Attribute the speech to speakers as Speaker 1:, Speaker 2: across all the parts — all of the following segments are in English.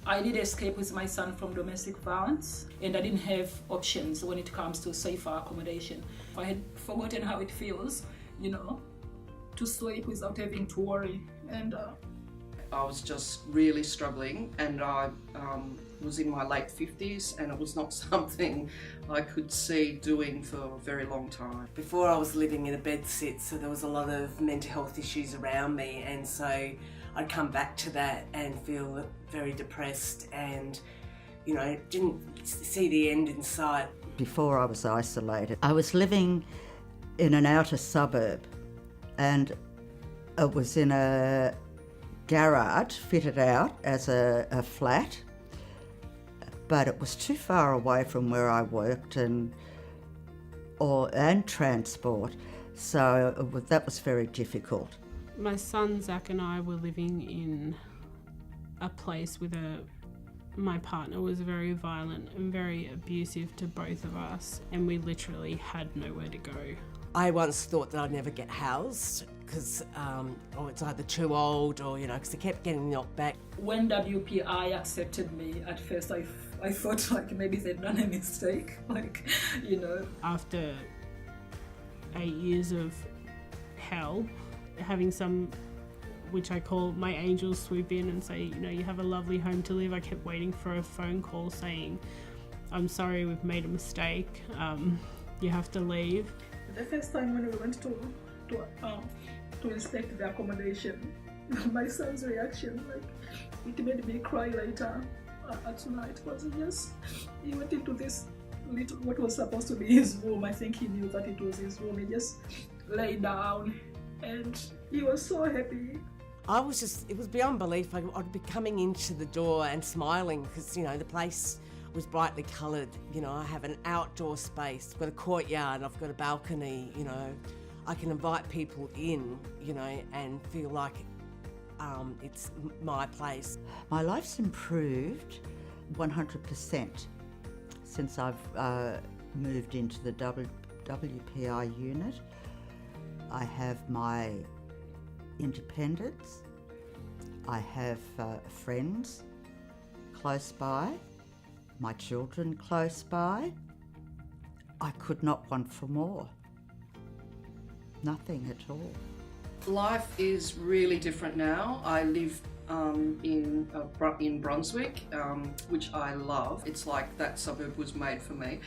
Speaker 1: I did escape with my son from domestic violence, and I didn't have options when it comes to safer accommodation. I had forgotten how it feels, to sleep without having to worry. And
Speaker 2: I was just really struggling, and I was in my late 50s, and it was not something I could see doing for a very long time.
Speaker 3: Before I was living in a bed sit, so there was a lot of mental health issues around me, and so I'd come back to that and feel very depressed and, didn't see the end in sight.
Speaker 4: Before I was isolated, I was living in an outer suburb, and it was in a garage fitted out as a flat, but it was too far away from where I worked and transport, so that was very difficult.
Speaker 5: My son Zach and I were living in a place with my partner was very violent and very abusive to both of us, and we literally had nowhere to go.
Speaker 3: I once thought that I'd never get housed because it's either too old or, because I kept getting knocked back.
Speaker 1: when WPI accepted me, at first I thought like maybe they'd done a mistake,
Speaker 5: After 8 years of hell, having some, which I call my angels, swoop in and say, you have a lovely home to live. I kept waiting for a phone call saying, I'm sorry, we've made a mistake. You have to leave.
Speaker 1: The first time when we went to inspect the accommodation, my son's reaction, it made me cry later at night, because he went into this little, what was supposed to be his room. I think he knew that it was his room. He just lay down and he was so happy.
Speaker 3: It was beyond belief. I'd be coming into the door and smiling because, the place was brightly coloured. I have an outdoor space, I've got a courtyard, I've got a balcony, I can invite people in, and feel like it's my place.
Speaker 4: My life's improved 100% since I've moved into the WPI unit. I have my independence. I have friends close by, my children close by. I could not want for more. Nothing at all.
Speaker 2: Life is really different now. I live in Brunswick, which I love. It's like that suburb was made for me.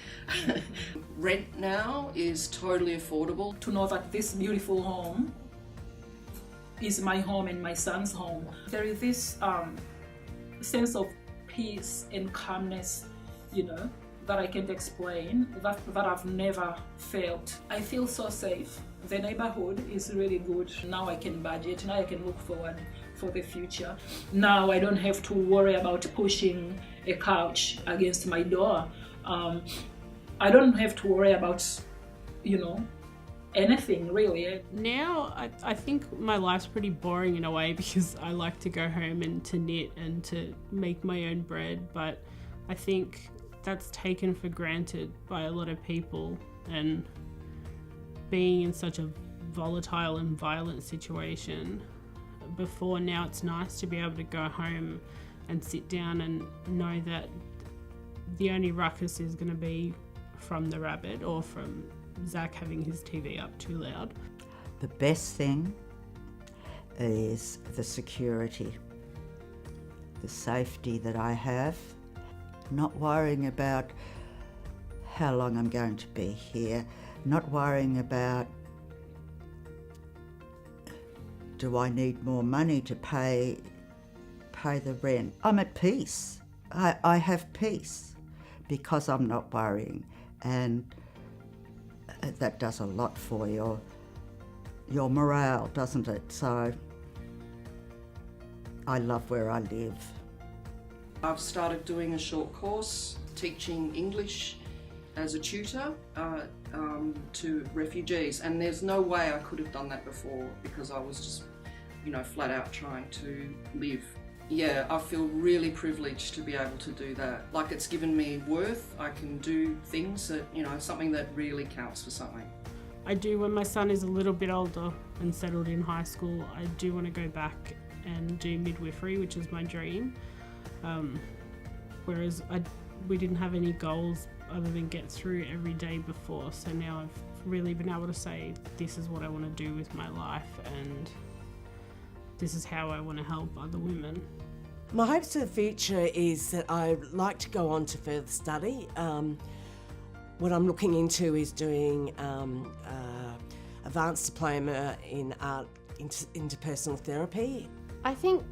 Speaker 2: Rent now is totally affordable.
Speaker 1: To know that this beautiful home is my home and my son's home. There is this sense of peace and calmness, that I can't explain, that I've never felt. I feel so safe. The neighborhood is really good. Now I can budget, now I can look forward for the future. Now I don't have to worry about pushing a couch against my door. I don't have to worry about, anything really.
Speaker 5: Now I think my life's pretty boring in a way because I like to go home and to knit and to make my own bread, but I think that's taken for granted by a lot of people, and being in such a volatile and violent situation before, now it's nice to be able to go home and sit down and know that the only ruckus is going to be from the rabbit or from Zach having his TV up too loud.
Speaker 4: The best thing is the security, the safety that I have, not worrying about how long I'm going to be here, not worrying about do I need more money to pay the rent. I'm at peace. I have peace because I'm not worrying, and that does a lot for your morale, doesn't it? So I love where I live.
Speaker 2: I've started doing a short course teaching English as a tutor to refugees, and there's no way I could have done that before because I was just, flat out trying to live. Yeah, I feel really privileged to be able to do that. Like, it's given me worth. I can do things that, something that really counts for something.
Speaker 5: I do, when my son is a little bit older and settled in high school, I do want to go back and do midwifery, which is my dream. Whereas we didn't have any goals other than get through every day before. So now I've really been able to say, this is what I want to do with my life, and this is how I want to help other women.
Speaker 3: My hopes for the future is that I'd like to go on to further study. What I'm looking into is doing advanced diploma in art interpersonal therapy.
Speaker 6: I think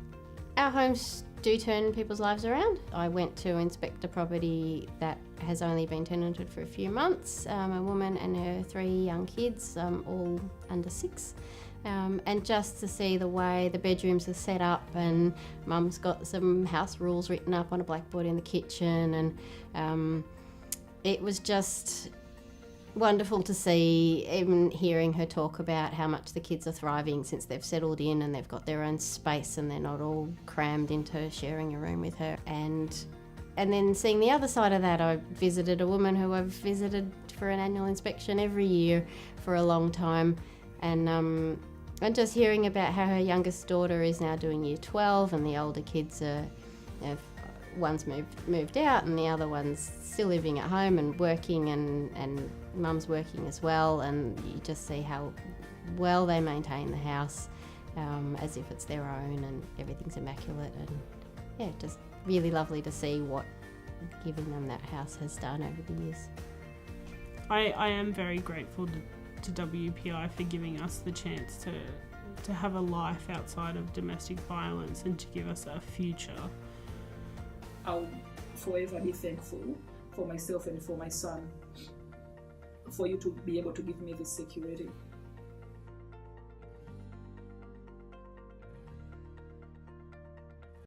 Speaker 6: our homes do turn people's lives around. I went to inspect a property that has only been tenanted for a few months, a woman and her 3 young kids, all under 6. And just to see the way the bedrooms are set up, and Mum's got some house rules written up on a blackboard in the kitchen, and it was just wonderful to see, even hearing her talk about how much the kids are thriving since they've settled in and they've got their own space and they're not all crammed into sharing a room with her. And then seeing the other side of that, I visited a woman who I've visited for an annual inspection every year for a long time, and just hearing about how her youngest daughter is now doing year 12 and the older kids are, one's moved out and the other one's still living at home and working, and Mum's working as well, and you just see how well they maintain the house, as if it's their own, and everything's immaculate, and yeah, just really lovely to see what giving them that house has done over the years.
Speaker 5: I am very grateful to WPI for giving us the chance to have a life outside of domestic violence and to give us a future.
Speaker 1: I'll forever be thankful for myself and for my son, for you to be able to give me this security.